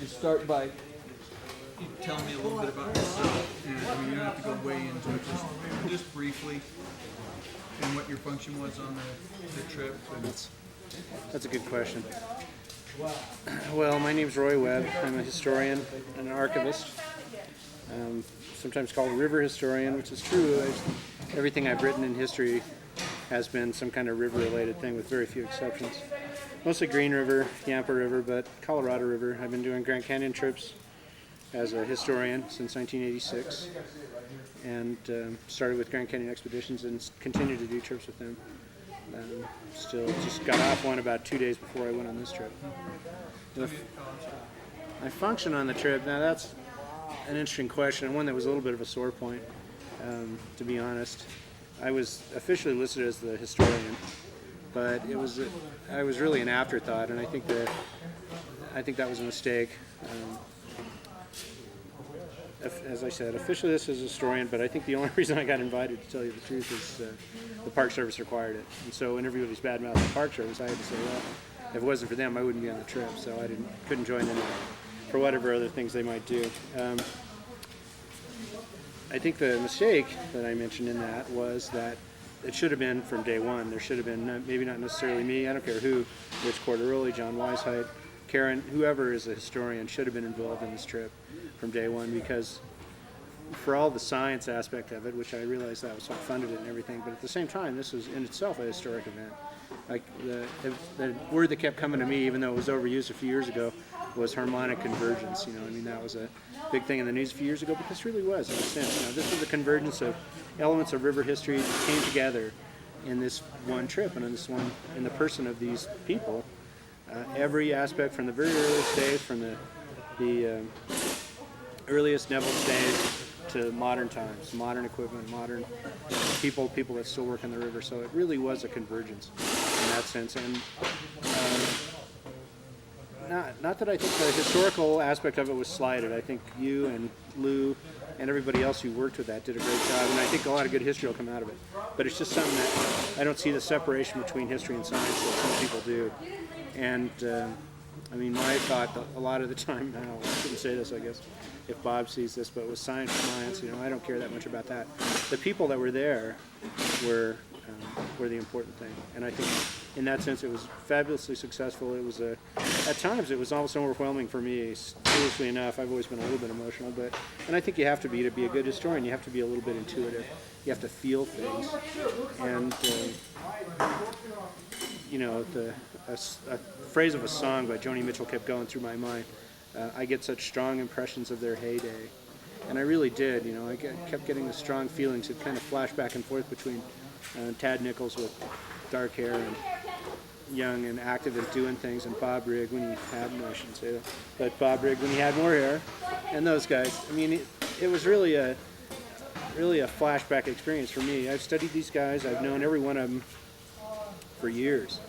start by you tell me a little bit about yourself, and I mean, you don't have to go way into it, just briefly, and what your function was on the trip. That's a good question. Well, my name's Roy Webb. I'm a historian and an archivist. Sometimes called a river historian, which is true. Everything I've written in history has been some kind of river-related thing, with very few exceptions. Mostly Green River, Yampa River, but Colorado River. I've been doing Grand Canyon trips as a historian since 1986, and started with Grand Canyon expeditions and continue to do trips with them. Still just got off one about 2 days before I went on this trip. My function on the trip, now that's an interesting question, and one that was a little bit of a sore point, to be honest. I was officially listed as the historian, but I was really an afterthought, and I think that was a mistake. As I said, officially this is a historian, but I think the only reason I got invited, to tell you the truth, is the Park Service required it. And so when everybody's badmouthing the Park Service, I had to say, well, if it wasn't for them, I wouldn't be on the trip, so I couldn't join them for whatever other things they might do. I think the mistake that I mentioned in that was that it should have been from day one. There should have been, maybe not necessarily me, I don't care who, Rich Corderoli, John Weishaupt, Karen, whoever is a historian should have been involved in this trip from day one, because for all the science aspect of it, which I realized that was what funded it and everything, but at the same time, this was in itself a historic event. Like the word that kept coming to me, even though it was overused a few years ago, was harmonic convergence. I mean, that was a big thing in the news a few years ago, but this really was, in a sense. This was a convergence of elements of river history that came together in this one trip, and in the person of these people. Every aspect from the very earliest days, from the earliest Neville's days to modern times, modern equipment, modern people that still work on the river. So it really was a convergence in that sense. And not that I think the historical aspect of it was slighted. I think you and Lew and everybody else who worked with that did a great job, and I think a lot of good history will come out of it. But it's just something that I don't see the separation between history and science that some people do. And I mean, my thought a lot of the time now, I shouldn't say this, I guess, if Bob sees this, but with science, I don't care that much about that. The people that were there were the important thing, and I think in that sense it was fabulously successful. It was at times it was almost overwhelming for me. Seriously enough, I've always been a little bit emotional, and I think you have to be a good historian. You have to be a little bit intuitive. You have to feel things, and a phrase of a song by Joni Mitchell kept going through my mind. I get such strong impressions of their heyday, and I really did. I kept getting the strong feelings. It kind of flashed back and forth between Tad Nichols with dark hair and young and active and doing things, and Bob Rigg when he had, no, I shouldn't say that, but Bob Rigg when he had more hair, and those guys. I mean, it was really a flashback experience for me. I've studied these guys. I've known every one of them for years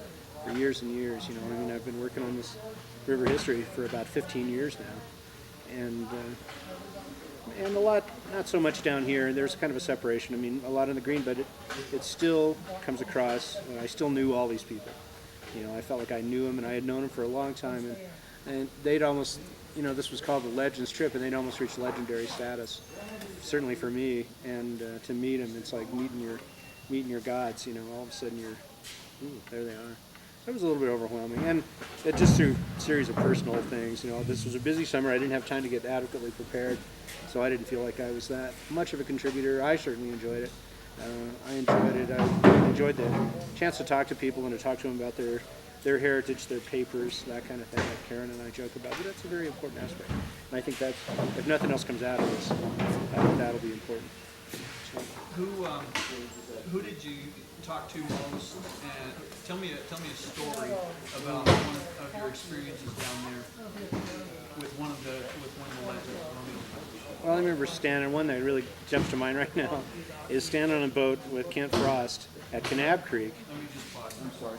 and years. I mean, I've been working on this river history for about 15 years now, and a lot, not so much down here. There's kind of a separation. I mean, a lot on the green, but it still comes across. I still knew all these people. I felt like I knew them, and I had known them for a long time, and they'd almost, this was called the Legends trip, and they'd almost reached legendary status, certainly for me. And to meet them, it's like meeting your gods. All of a sudden there they are. It was a little bit overwhelming, and it just through a series of personal things. This was a busy summer. I didn't have time to get adequately prepared, so I didn't feel like I was that much of a contributor. I certainly enjoyed it. I enjoyed the chance to talk to people and to talk to them about their heritage, their papers, that kind of thing, like Karen and I joke about. But that's a very important aspect, and I think that if nothing else comes out of this, that'll be important. So. Who did you talk to most? And tell me a story about one of your experiences down there with one of the legends. Well, I remember standing. One that really jumps to mind right now is standing on a boat with Kent Frost at Kanab Creek. Let me just pause. I'm sorry.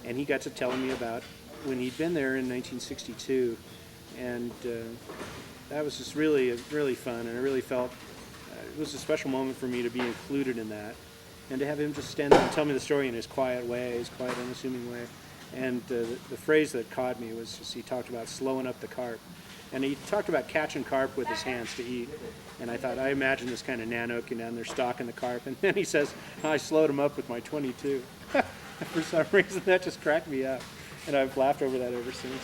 And he got to telling me about when he'd been there in 1962, and that was just really fun, and I really felt it was a special moment for me to be included in that. and to have him just stand there and tell me the story in his quiet way, his quiet, unassuming way. And the phrase that caught me was just, he talked about slowing up the carp. And he talked about catching carp with his hands to eat. And I thought, I imagine this kind of nanook down there stalking the carp. And then he says, I slowed him up with my 22. For some reason, that just cracked me up. And I've laughed over that ever since.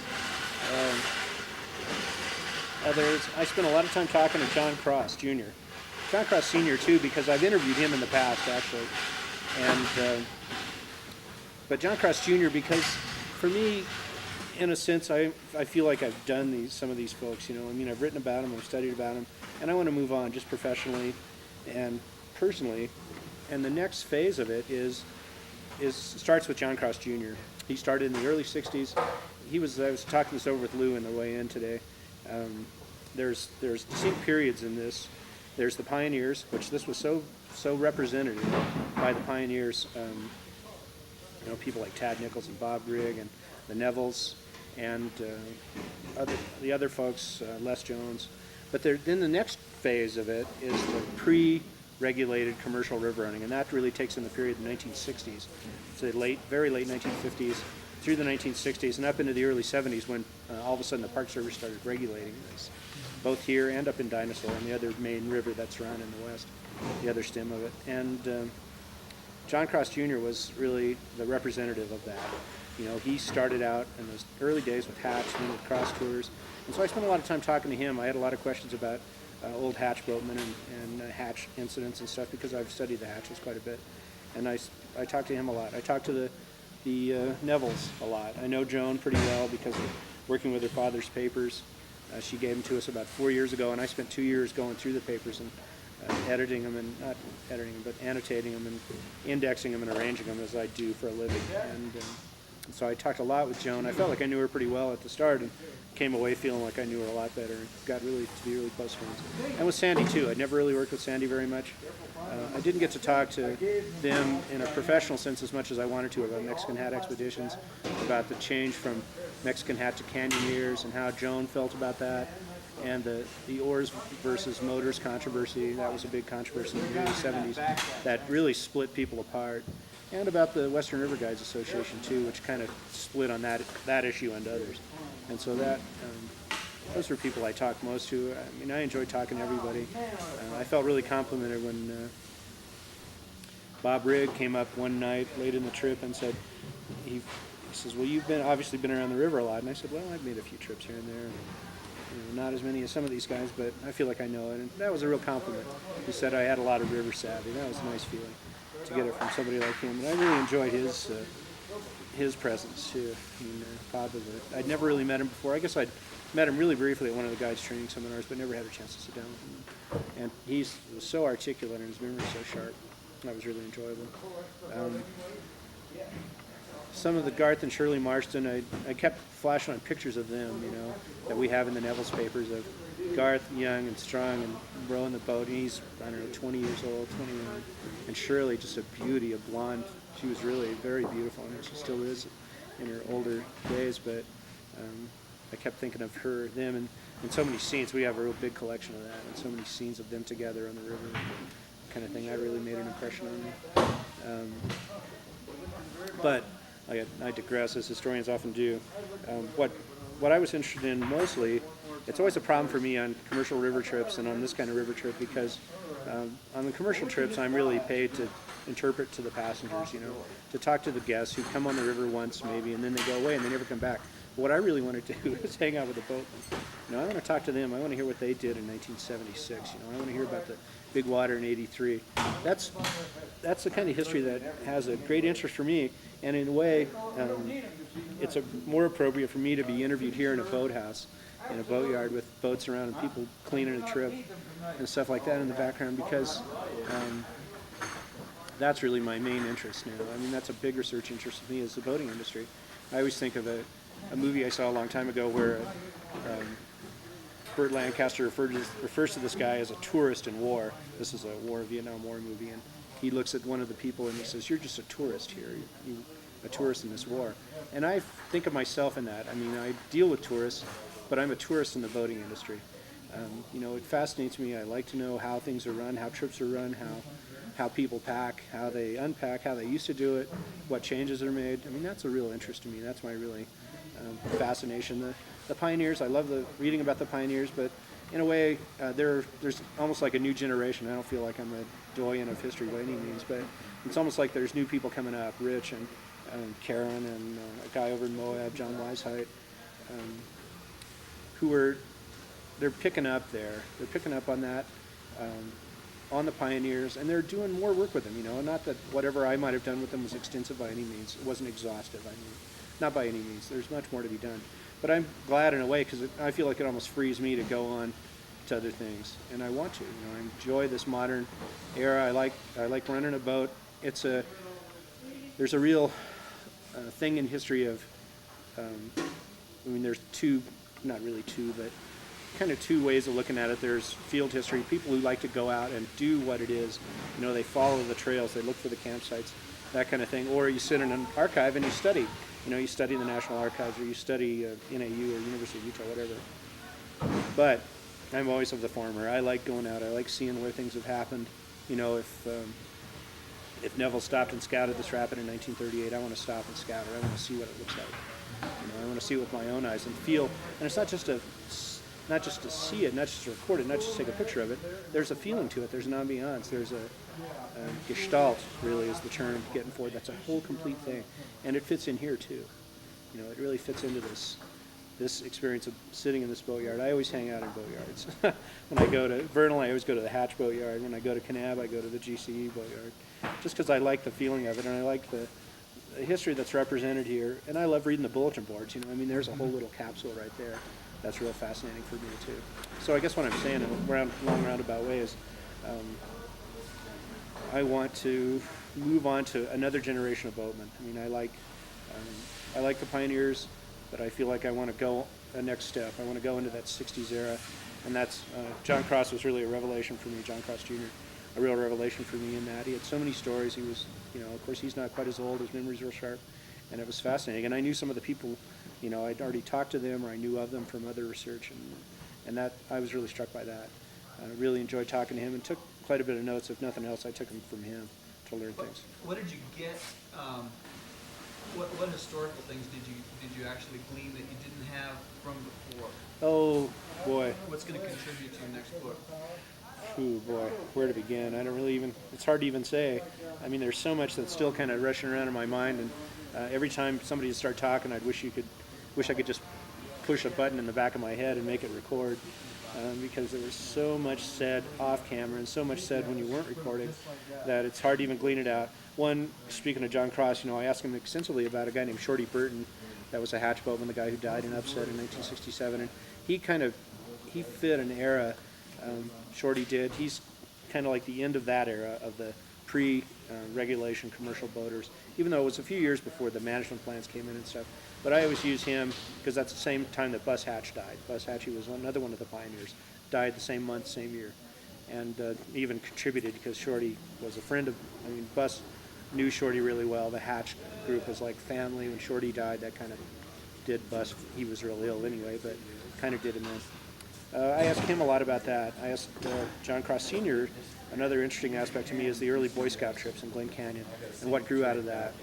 I spent a lot of time talking to John Cross, Jr. John Cross Sr. too, because I've interviewed him in the past, actually. And but John Cross Jr., because for me, in a sense, I feel like I've done some of these folks, you know. I mean, I've written about them, I've studied about them, and I want to move on just professionally and personally. And the next phase of it starts with John Cross Jr. He started in the early 60s. I was talking this over with Lew on the way in today. There's distinct periods in this. There's the pioneers, which this was so representative by the pioneers. You know, people like Tad Nichols and Bob Grigg and the Nevilles and the other folks, Les Jones. But then the next phase of it is the pre-regulated commercial river running, and that really takes in the period of the 1960s. It's the very late 1950s through the 1960s and up into the early 70s when all of a sudden the Park Service started regulating this, both here and up in Dinosaur and the other main river that's run in the west, the other stem of it. And John Cross Jr. was really the representative of that. You know, he started out in those early days with hatch and then with cross tours. And so I spent a lot of time talking to him. I had a lot of questions about old hatch boatmen and hatch incidents and stuff because I've studied the hatches quite a bit. And I talked to him a lot. I talked to the Nevilles a lot. I know Joan pretty well because of working with her father's papers. She gave them to us about 4 years ago, and I spent 2 years going through the papers and editing them, and not editing them, but annotating them and indexing them and arranging them as I do for a living. And so I talked a lot with Joan. I felt like I knew her pretty well at the start and came away feeling like I knew her a lot better and got really to be really close friends. And with Sandy too. I'd never really worked with Sandy very much. I didn't get to talk to them in a professional sense as much as I wanted to about Mexican hat expeditions, about the change from Mexican hat to canyoneers and how Joan felt about that, and the oars versus motors controversy. That was a big controversy in the early 70s that really split people apart. And about the Western River Guides Association too, which kind of split on that issue and others. And so those were people I talked most to. I mean, I enjoyed talking to everybody. I felt really complimented when Bob Rigg came up one night late in the trip and said, he says, well, you've obviously been around the river a lot. And I said, well, I've made a few trips here and there. You know, not as many as some of these guys, but I feel like I know it. And that was a real compliment. He said I had a lot of river savvy. That was a nice feeling to get it from somebody like him. And I really enjoyed his presence too. I mean, Bob was I'd never really met him before. I guess I'd met him really briefly at one of the guides training seminars, but never had a chance to sit down with him. And he was so articulate and his memory so sharp. That was really enjoyable. Some of the Garth and Shirley Marston, I kept flashing on pictures of them, you know, that we have in the Neville's papers of Garth young and strong and rowing the boat. And he's, I don't know, 20 years old, 21. And Shirley, just a beauty, a blonde. She was really very beautiful, and she still is in her older days. But I kept thinking of them, and so many scenes. We have a real big collection of that, and so many scenes of them together on the river, kind of thing. That really made an impression on me. But I digress, as historians often do. What I was interested in mostly, it's always a problem for me on commercial river trips and on this kind of river trip because on the commercial trips I'm really paid to interpret to the passengers, you know, to talk to the guests who come on the river once maybe and then they go away and they never come back. But what I really want to do is hang out with the boatmen. You know, I want to talk to them. I want to hear what they did in 1976. You know, I want to hear about the big water in '83. That's the kind of history that has a great interest for me, and in a way, it's more appropriate for me to be interviewed here in a boathouse, in a boatyard with boats around and people cleaning a trip and stuff like that in the background because that's really my main interest now. I mean, that's a big research interest of me is the boating industry. I always think of a movie I saw a long time ago where Burt Lancaster refers to this guy as a tourist in war. This is a Vietnam War movie, and he looks at one of the people and he says, "You're just a tourist here, you a tourist in this war." And I think of myself in that. I mean, I deal with tourists, but I'm a tourist in the boating industry. You know, it fascinates me. I like to know how things are run, how trips are run, how people pack, how they unpack, how they used to do it, what changes are made. I mean, that's a real interest to me. That's my really fascination. The pioneers, I love reading about the pioneers, but in a way, there's almost like a new generation. I don't feel like I'm a doyen of history by any means, but it's almost like there's new people coming up, Rich and Karen and a guy over in Moab, John Weishaupt, they're picking up there. They're picking up on that, on the pioneers, and they're doing more work with them, you know. Not that whatever I might have done with them was extensive by any means. It wasn't exhaustive, I mean. Not by any means. There's much more to be done. But I'm glad in a way, because I feel like it almost frees me to go on to other things, and I want to. You know, I enjoy this modern era. I like running a boat. There's a real thing in history of, I mean, there's not really two, but kind of two ways of looking at it. There's field history, people who like to go out and do what it is. You know, they follow the trails, they look for the campsites, that kind of thing. Or you sit in an archive and you study. You know, you study the National Archives, or you study NAU or University of Utah, whatever. But I'm always of the former. I like going out. I like seeing where things have happened. You know, if Neville stopped and scouted this rapid in 1938, I want to stop and scout it. I want to see what it looks like. You know, I want to see it with my own eyes and feel. And it's not just to see it, not just to record it, not just to take a picture of it. There's a feeling to it. There's an ambiance. There's a gestalt, really, is the term getting forward. That's a whole complete thing, and it fits in here too. You know, it really fits into this experience of sitting in this boatyard. I always hang out in boatyards. When I go to Vernal, I always go to the Hatch boatyard. When I go to Kanab, I go to the GCE boatyard, just because I like the feeling of it, and I like the history that's represented here. And I love reading the bulletin boards. You know, I mean, there's a whole little capsule right there. That's real fascinating for me too. So I guess what I'm saying in a long roundabout way is, I want to move on to another generation of boatmen. I mean, I like the pioneers, but I feel like I want to go a next step. I want to go into that 60s era, and that's John Cross was really a revelation for me. John Cross Jr., a real revelation for me in that he had so many stories. He was, you know, of course he's not quite as old. His memory's real sharp, and it was fascinating. And I knew some of the people, you know, I'd already talked to them or I knew of them from other research, and that I was really struck by that. I really enjoyed talking to him and took quite a bit of notes. If nothing else, I took them from him to learn things. What did you get? What historical things did you actually glean that you didn't have from before? Oh boy. What's going to contribute to your next book? Ooh boy, where to begin? I don't really even. It's hard to even say. I mean, there's so much that's still kind of rushing around in my mind, and every time somebody would start talking, I'd wish I could just push a button in the back of my head and make it record. Because there was so much said off camera and so much said when you weren't recording that it's hard to even glean it out. One, speaking of John Cross, you know, I asked him extensively about a guy named Shorty Burton. That was a hatch boatman, the guy who died in upset in 1967, and he fit an era. Shorty did. He's kind of like the end of that era of the pre-regulation commercial boaters, even though it was a few years before the management plans came in and stuff. But I always use him because that's the same time that Bus Hatch died. Bus Hatch, he was another one of the pioneers, died the same month, same year, and even contributed because Shorty was a friend of, I mean, Bus knew Shorty really well. The Hatch group was like family. When Shorty died, that kind of did Bus, he was real ill anyway, but kind of did him in. I asked him a lot about that. I asked John Cross Sr., another interesting aspect to me is the early Boy Scout trips in Glen Canyon and what grew out of that.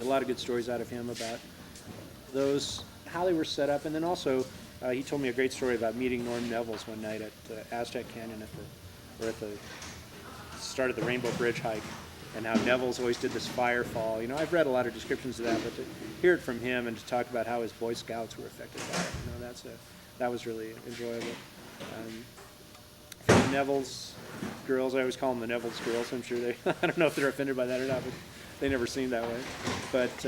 A lot of good stories out of him about those, how they were set up, and then also he told me a great story about meeting Norm Nevels one night at Aztec Canyon at the start of the Rainbow Bridge hike, and how Nevels always did this fire fall. You know, I've read a lot of descriptions of that, but to hear it from him and to talk about how his Boy Scouts were affected by it, you know, that was really enjoyable. For the Nevels girls, I always call them the Nevels girls. I'm sure I don't know if they're offended by that or not, but they never seemed that way. But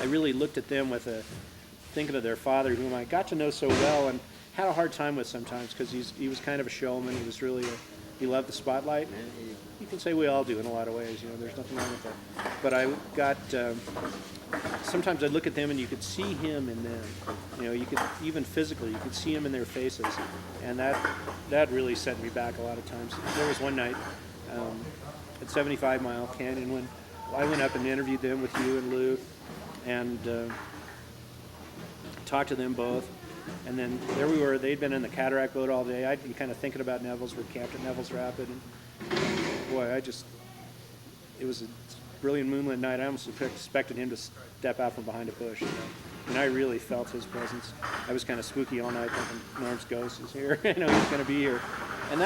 I really looked at them thinking of their father, whom I got to know so well and had a hard time with sometimes because he was kind of a showman. He was really he loved the spotlight. You can say we all do in a lot of ways. You know, there's nothing wrong with that. But I got sometimes I'd look at them and you could see him in them. You know, you could even physically you could see him in their faces, and that really set me back a lot of times. There was one night at 75 Mile Canyon when I went up and interviewed them with you and Lew, and talked to them both. And then there we were. They'd been in the cataract boat all day. I'd been kind of thinking about Neville's. We're camped at Neville's Rapid, and boy, it was a brilliant moonlit night. I almost expected him to step out from behind a bush. And I really felt his presence. I was kind of spooky all night thinking, Norm's ghost is here. I know he's going to be here. And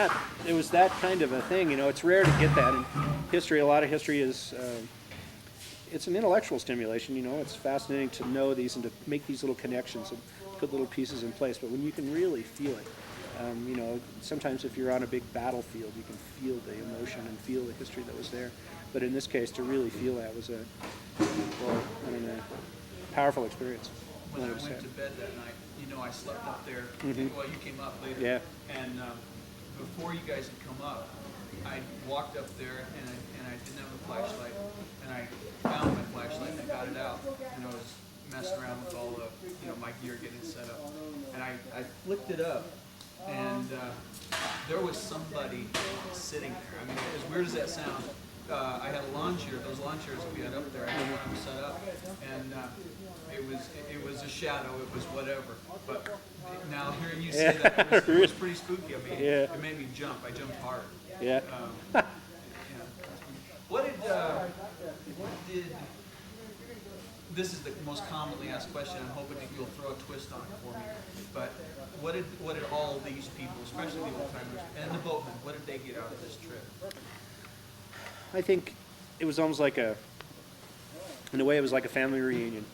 it was that kind of a thing. It's rare to get that in history. A lot of history is, it's an intellectual stimulation. It's fascinating to know these and to make these little connections and put little pieces in place. But when you can really feel it, sometimes if you're on a big battlefield, you can feel the emotion and feel the history that was there. But in this case, to really feel that was a powerful experience. When I went to bed that night, I slept up there. Well, you came up later. Yeah. And before you guys had come up, I walked up there and I didn't have a flashlight. And I found my flashlight and I got it out. And I was messing around with all the, my gear getting set up. And I flicked it up. And there was somebody sitting there. I mean, as weird as that sounds, I had a lawn chair. Those lawn chairs that we had up there, I had one set up, and it was a shadow. It was whatever. But now hearing you say that, it was pretty spooky. I mean, it made me jump. I jumped hard. Yeah. What did? This is the most commonly asked question. I'm hoping that you'll throw a twist on it for me. But what did all these people, especially the old timers and the boatmen, what did they get out of this trip? I think it was almost in a way, it was like a family reunion.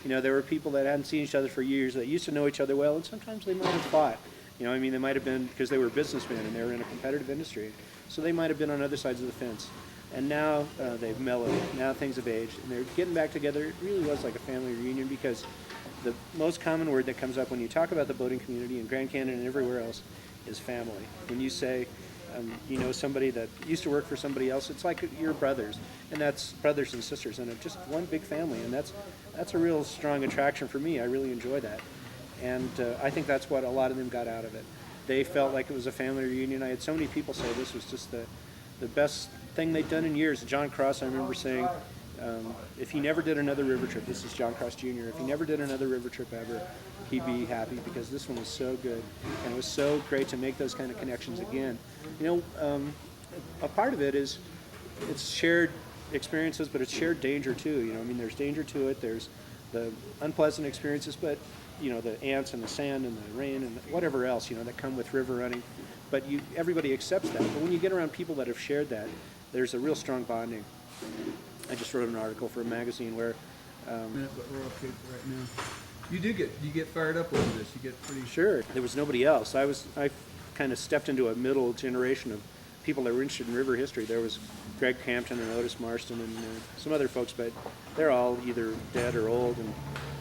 There were people that hadn't seen each other for years that used to know each other well, and sometimes they might have fought. They might have been because they were businessmen and they were in a competitive industry. So they might have been on other sides of the fence. And now they've mellowed. Now things have aged, and they're getting back together. It really was like a family reunion because the most common word that comes up when you talk about the boating community in Grand Canyon and everywhere else is family. When you say, somebody that used to work for somebody else, it's like your brothers, and that's brothers and sisters, and it's just one big family, and that's a real strong attraction for me. I really enjoy that, and I think that's what a lot of them got out of it. They felt like it was a family reunion. I had so many people say this was just the best thing they'd done in years. John Cross, I remember saying, if he never did another river trip, this is John Cross Jr., if he never did another river trip ever, he'd be happy because this one was so good, and it was so great to make those kind of connections again. A part of it is it's shared experiences, but it's shared danger too. There's danger to it. There's the unpleasant experiences, but the ants and the sand and the rain and whatever else that come with river running. But everybody accepts that. But when you get around people that have shared that, there's a real strong bonding. I just wrote an article for a magazine where. But we're okay right now. You get fired up over this. You get pretty. Sure. There was nobody else. I kind of stepped into a middle generation of people that were interested in river history. There was Greg Campton and Otis Marston and some other folks, but they're all either dead or old and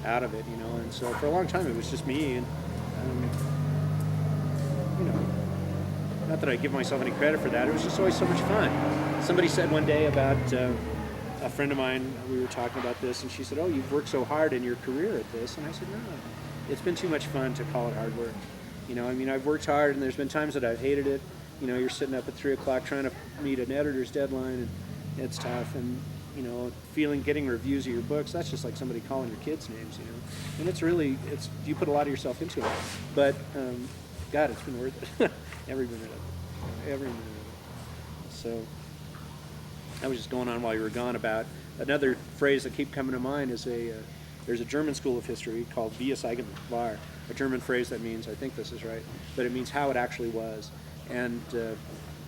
out of it, And so for a long time it was just me, and not that I give myself any credit for that. It was just always so much fun. Somebody said one day about a friend of mine. We were talking about this, and she said, "Oh, you've worked so hard in your career at this," and I said, "No, it's been too much fun to call it hard work." I've worked hard, and there's been times that I've hated it. You're sitting up at 3 o'clock trying to meet an editor's deadline, and it's tough. And getting reviews of your books, that's just like somebody calling your kids names, And you put a lot of yourself into it. But God, it's been worth it. Every minute of it. Every minute of it. So I was just going on while you were gone about another phrase that keep coming to mind is there's a German school of history called Wie es eigentlich war, a German phrase that means, I think this is right, but it means how it actually was. And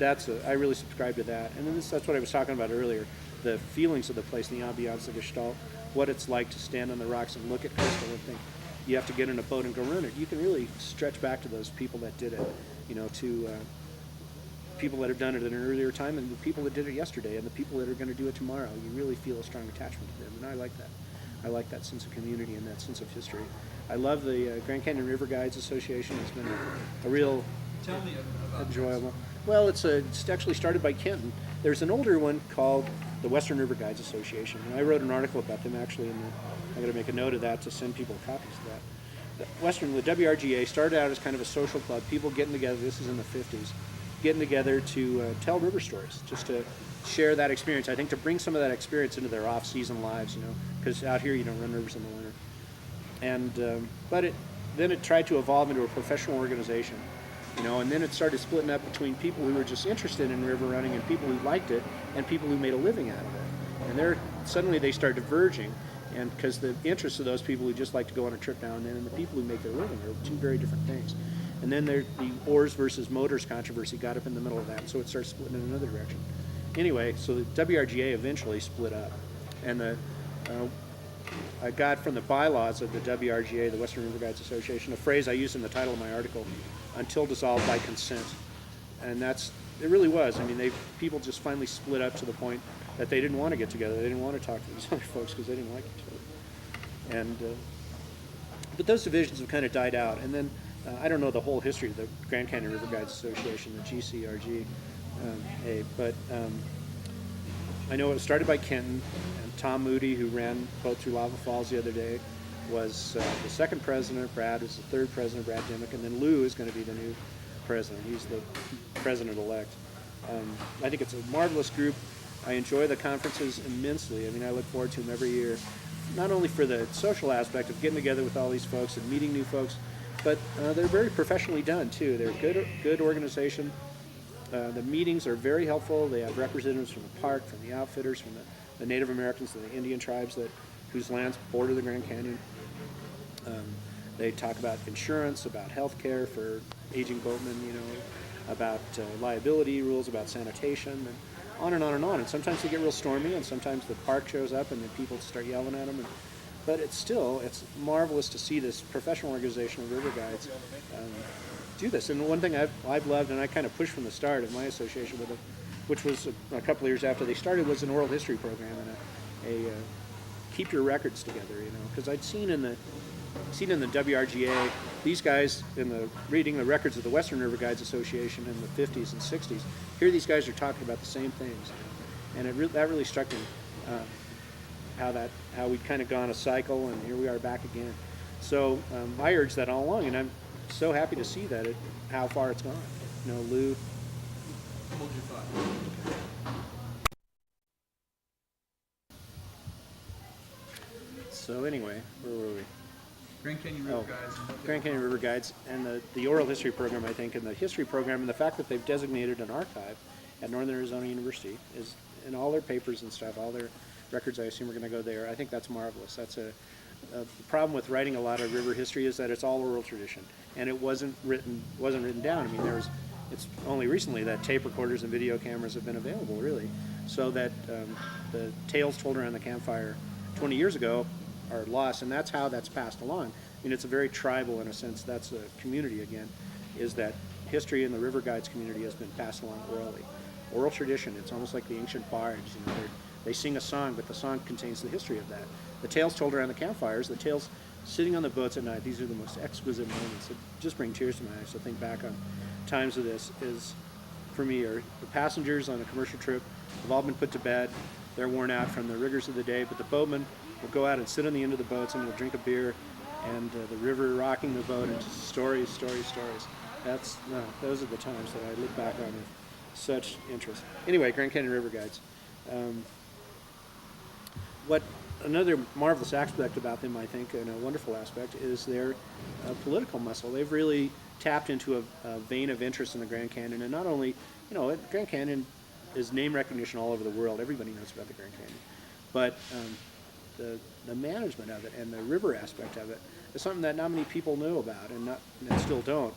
I really subscribe to that. And then that's what I was talking about earlier, the feelings of the place, the ambiance, the gestalt, what it's like to stand on the rocks and look at coastal and think, you have to get in a boat and go run it. You can really stretch back to those people that did it, to people that have done it at an earlier time and the people that did it yesterday and the people that are going to do it tomorrow. You really feel a strong attachment to them, and I like that. I like that sense of community and that sense of history. I love the Grand Canyon River Guides Association. It's been a real Tell me about enjoyable. Well, it's actually started by Kenton. There's an older one called the Western River Guides Association, and I wrote an article about them actually, and I'm going to make a note of that to send people copies of that. The WRGA started out as kind of a social club, people getting together, this is in the 50s, getting together to tell river stories, just to share that experience. I think to bring some of that experience into their off-season lives, because out here you don't run rivers in the winter. And but then it tried to evolve into a professional organization, and then it started splitting up between people who were just interested in river running and people who liked it and people who made a living out of it. And suddenly they started diverging, and because the interests of those people who just like to go on a trip now and then and the people who make their living are two very different things. And then the oars versus motors controversy got up in the middle of that, so it started splitting in another direction. Anyway, so the WRGA eventually split up, and I got from the bylaws of the WRGA, the Western River Guides Association, a phrase I used in the title of my article, "until dissolved by consent." And it really was. I mean, people just finally split up to the point that they didn't want to get together. They didn't want to talk to these other folks because they didn't like each other. But those divisions have kind of died out. And then I don't know the whole history of the Grand Canyon River Guides Association, the GCRG, but I know it was started by Kenton, and Tom Moody, who ran boat through Lava Falls the other day, was the second president. Brad was the third president, Brad Dimmick, and then Lew is going to be the new president. He's the president-elect. I think it's a marvelous group. I enjoy the conferences immensely. I mean, I look forward to them every year, not only for the social aspect of getting together with all these folks and meeting new folks, but they're very professionally done, too. They're a good organization. The meetings are very helpful. They have representatives from the park, from the outfitters, from the Native Americans and the Indian tribes whose lands border the Grand Canyon. They talk about insurance, about health care for aging boatmen, about liability rules, about sanitation, and on and on and on. And sometimes they get real stormy, and sometimes the park shows up and then people start yelling at them. But it's marvelous to see this professional organization of river guides do this. And one thing I've loved, and I kind of pushed from the start of my association with them, which was a couple of years after they started, was an oral history program and a keep your records together, because I'd seen in the WRGA, these guys reading the records of the Western River Guides Association in the 50s and 60s, here these guys are talking about the same things, and that really struck me, how we'd kind of gone a cycle, and here we are back again. So I urge that all along, and I'm so happy to see how far it's gone. Lew. Hold your thought. So anyway, where were we? Grand Canyon River Guides. Grand Canyon River Guides, and the oral history program, I think, and the history program, and the fact that they've designated an archive at Northern Arizona University is in all their papers and stuff, all their records, I assume, are going to go there. I think that's marvelous. That's the problem with writing a lot of river history is that it's all oral tradition, and it wasn't written down. I mean, it's only recently that tape recorders and video cameras have been available, really, so that the tales told around the campfire 20 years ago are lost, and that's how that's passed along. I mean, it's a very tribal, in a sense. That's a community again, is that history in the river guides community has been passed along orally. Oral tradition. It's almost like the ancient bards. They sing a song, but the song contains the history of that. The tales told around the campfires, the tales sitting on the boats at night. These are the most exquisite moments that just bring tears to my eyes to think back on times of this. For me, are the passengers on a commercial trip have all been put to bed. They're worn out from the rigors of the day, but the boatmen will go out and sit on the end of the boats and they'll drink a beer, and the river rocking the boat, and just stories. Those are the times that I look back on with such interest. Anyway, Grand Canyon River Guides. What another marvelous aspect about them, I think, and a wonderful aspect, is their political muscle. They've really tapped into a vein of interest in the Grand Canyon, and not only, Grand Canyon is name recognition all over the world. Everybody knows about the Grand Canyon, but the management of it and the river aspect of it is something that not many people know about, and still don't.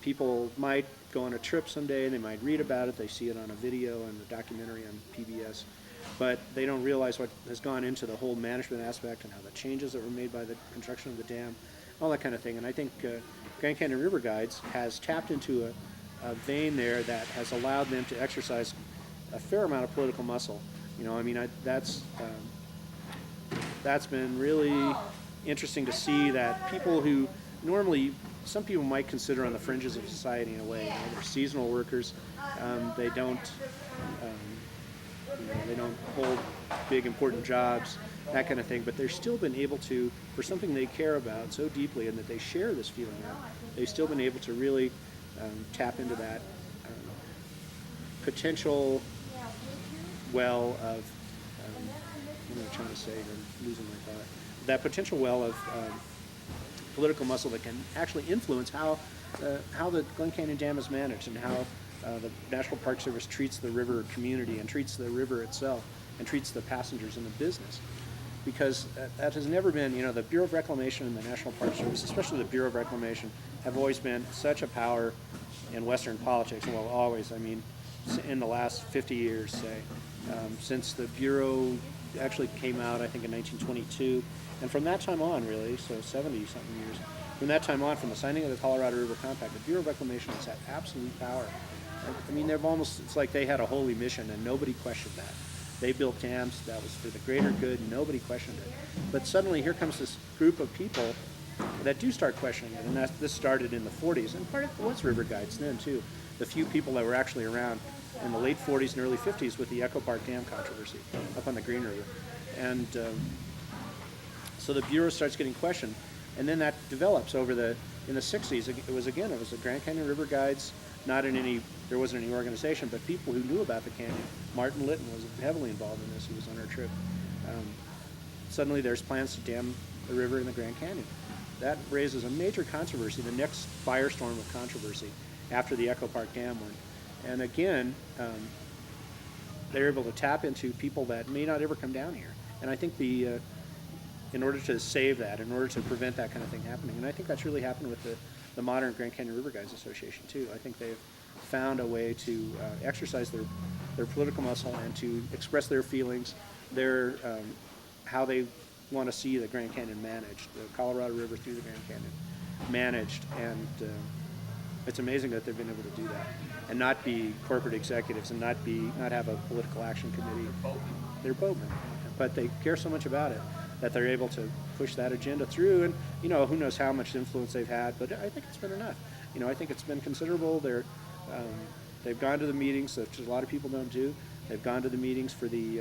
People might go on a trip someday, and they might read about it. They see it on a video and a documentary on PBS, but they don't realize what has gone into the whole management aspect and how the changes that were made by the construction of the dam, all that kind of thing. And I think Grand Canyon River Guides has tapped into a vein there that has allowed them to exercise a fair amount of political muscle. That's been really interesting to see, that people who normally some people might consider on the fringes of society in a way. They're seasonal workers. They don't hold big important jobs, that kind of thing. But they've still been able to, for something they care about so deeply and that they share this feeling of, they've still been able to really tap into that potential well of, what am I trying to say? I'm losing my thought. That potential well of political muscle that can actually influence how the Glen Canyon Dam is managed and how the National Park Service treats the river community and treats the river itself and treats the passengers and the business. Because that has never been, you know, the Bureau of Reclamation and the National Park Service, especially the Bureau of Reclamation, have always been such a power in Western politics. Well, always, I mean, in the last 50 years, say, since the Bureau actually came out, I think, in 1922. And from that time on, really, so 70-something years, from that time on, from the signing of the Colorado River Compact, the Bureau of Reclamation has had absolute power. I mean, they've almost, it's like they had a holy mission, and nobody questioned that. They built dams, that was for the greater good, and nobody questioned it. But suddenly here comes this group of people that do start questioning it, and this started in the 40s, and part of it was river guides then too. The few people that were actually around in the late 40s and early 50s with the Echo Park Dam controversy up on the Green River. And so the Bureau starts getting questioned, and then that develops over in the 60s. It was the Grand Canyon River Guides, there wasn't any organization, but people who knew about the canyon. Martin Litton was heavily involved in this. He was on our trip. Suddenly there's plans to dam the river in the Grand Canyon. That raises a major controversy, the next firestorm of controversy after the Echo Park Dam one. And again, they're able to tap into people that may not ever come down here. And I think in order to save that, in order to prevent that kind of thing happening, and I think that's really happened with the modern Grand Canyon River Guides Association too. I think they've found a way to exercise their political muscle and to express their feelings, how they want to see the Grand Canyon managed, the Colorado River through the Grand Canyon managed, and it's amazing that they've been able to do that and not be corporate executives and not have a political action committee. They're boatmen, but they care so much about it that they're able to push that agenda through, and you know, who knows how much influence they've had, but I think it's been enough. You know, I think it's been considerable. They've gone to the meetings, which a lot of people don't do. They've gone to the meetings for the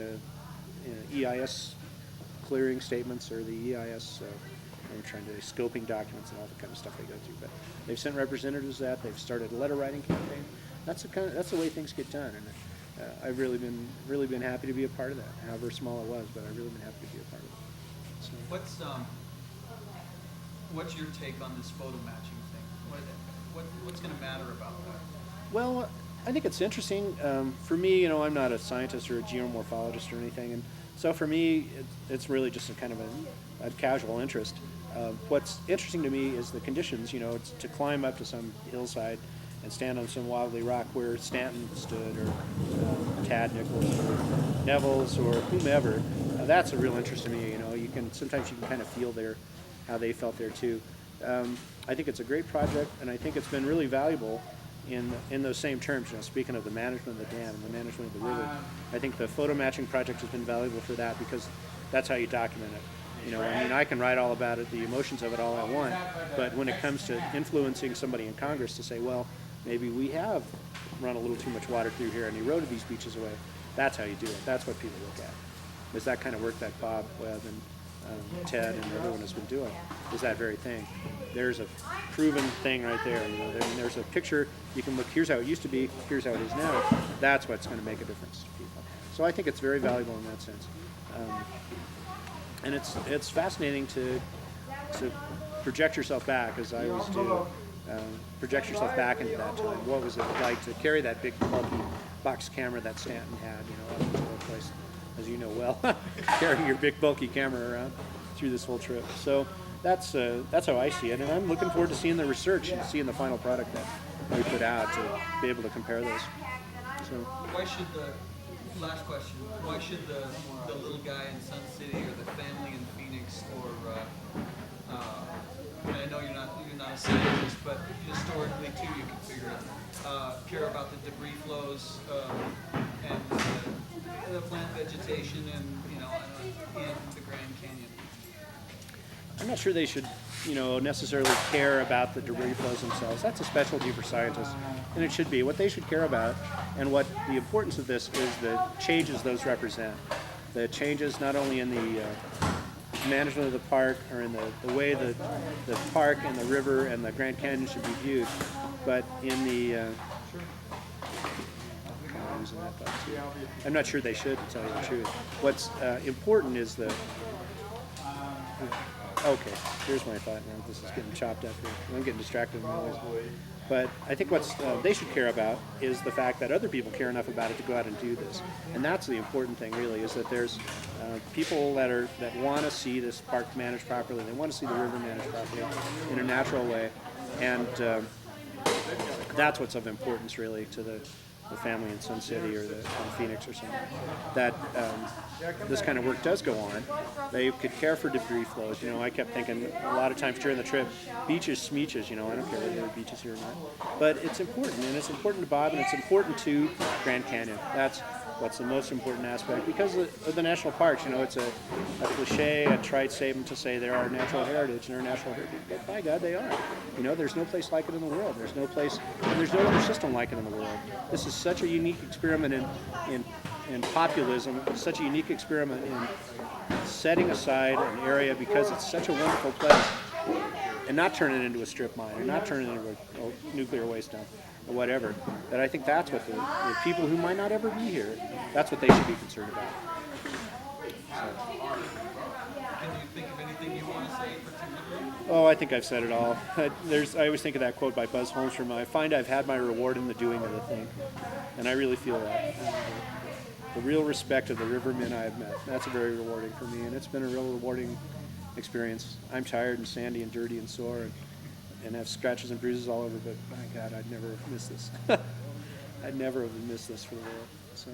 EIS clearing statements, or the EIS, I'm trying to scoping documents and all the kind of stuff they go through. But they've sent representatives to that. They've started a letter writing campaign. That's the way things get done, and I've really been happy to be a part of that. However small it was, but I've really been happy to be a part of it. So. What's your take on this photo matching thing? What's going to matter about that? Well, I think it's interesting. For me, you know, I'm not a scientist or a geomorphologist or anything, and so for me, it's really just a kind of a casual interest. What's interesting to me is the conditions. You know, it's to climb up to some hillside and stand on some wobbly rock where Stanton stood, or Tad Nichols, or Neville's, or whomever. That's a real interest to me. You know, sometimes you can kind of feel how they felt there too. I think it's a great project, and I think it's been really valuable in those same terms. You know, speaking of the management of the dam and the management of the river, I think the photo matching project has been valuable for that, because that's how you document it. You know, I mean, I can write all about it, the emotions of it all I want, but when it comes to influencing somebody in Congress to say, well, maybe we have run a little too much water through here and eroded these beaches away, that's how you do it. That's what people look at. Is that kind of work that Bob Webb and Ted and everyone has been doing, is that very thing. There's a proven thing right there. You know, there's a picture. You can look, here's how it used to be, here's how it is now. That's what's going to make a difference to people. So I think it's very valuable in that sense. And it's fascinating to project yourself back, as I always do. Project yourself back into that time. What was it like to carry that big bulky box camera that Stanton had, you know, up to the place, as you know well, carrying your big bulky camera around through this whole trip. So that's how I see it, and I'm looking forward to seeing the research and seeing the final product that we put out to be able to compare those. So why should last question, why should the little guy in Sun City, or the family in Phoenix, or I know you're not a scientist, but historically too, you can figure it, care about the debris flows and the plant vegetation and, you know, in the Grand Canyon? I'm not sure they should, you know, necessarily care about the debris flows themselves. That's a specialty for scientists, and it should be. What they should care about, and what the importance of this is, the changes those represent. The changes not only in the management of the park, or in the way the park and the river and the Grand Canyon should be viewed, but in the I'm not sure they should, to tell you the truth. What's important is Okay, here's my thought now. This is getting chopped up here. I'm getting distracted in my noise. But I think what they should care about is the fact that other people care enough about it to go out and do this. And that's the important thing, really, is that there's people that want to see this park managed properly. They want to see the river managed properly in a natural way. And that's what's of importance, really, to the family in Sun City or Phoenix or something. That this kind of work does go on. They could care for debris flows. I kept thinking a lot of times during the trip, beaches, smeeches, I don't care whether there are beaches here or not. But it's important, and it's important to Bob, and it's important to Grand Canyon. That's what's the most important aspect. Because of the national parks, it's a cliche, a trite statement to say they're our natural heritage, and they're natural heritage. But by God, they are. There's no place like it in the world. There's no place, and there's no other system like it in the world. This is such a unique experiment in populism, such a unique experiment in setting aside an area because it's such a wonderful place, and not turn it into a strip mine, or not turn it into a nuclear waste dump, or whatever. That I think that's what the people who might not ever be here, that's what they should be concerned about. Can you think of anything you want to say particularly? Oh, I think I've said it all. I always think of that quote by Buzz Holmstrom, I find I've had my reward in the doing of the thing. And I really feel that. The real respect of the rivermen I've met, that's very rewarding for me, and it's been a real rewarding experience. I'm tired and sandy and dirty and sore and have scratches and bruises all over, but my God, I'd never have missed this. I'd never have missed this for the world. So.